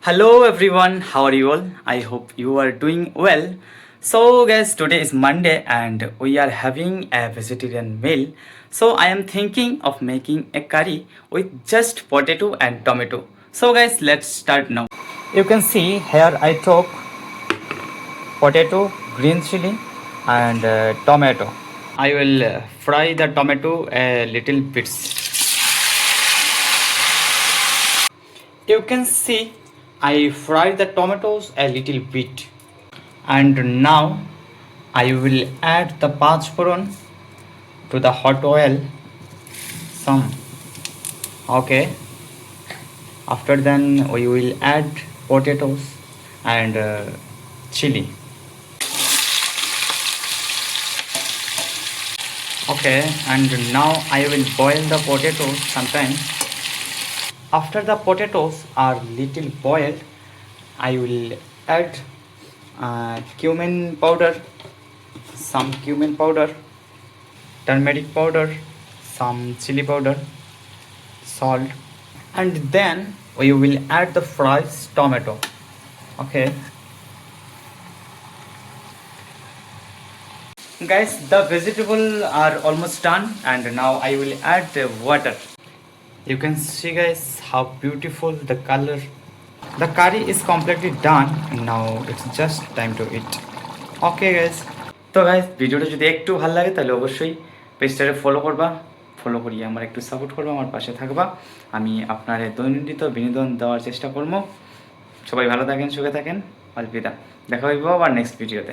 Hello everyone, how are you all? I hope you are doing well. So guys, today is Monday and we are having a vegetarian meal. So I am thinking of making a curry with just potato and tomato. So guys, let's start now. You can see here I took potato, green chili and tomato. I will fry the tomato a little bits. You can see I fried the tomatoes a little bit, and now I will add the pachforon to the hot oil some. Okay, after then we will add potatoes and chili. Okay, and now I will boil the potatoes sometime. After the potatoes are little boiled, I will add cumin powder, some cumin powder, turmeric powder, some chili powder, salt, and then we will add the fresh tomato. Okay, guys, the vegetables are almost done, and now I will add the water. You can see, guys, how beautiful the color. The curry is completely done, and now it's just time to eat. Okay, guys. তো guys, ভিডিওটা যদি একটু ভালো লাগে তাহলে অবশ্যই পেজটাকে follow করবা, ফলো করিয়ে আমার একটু সাপোর্ট করবা, আমার পাশে থাকবা। আমি আপনার দৈনন্দিন বিনোদন দেওয়ার চেষ্টা করবো। সবাই ভালো থাকেন, সুখে থাকেন। আলবিদা, দেখা হইব আবার নেক্সট ভিডিওতে।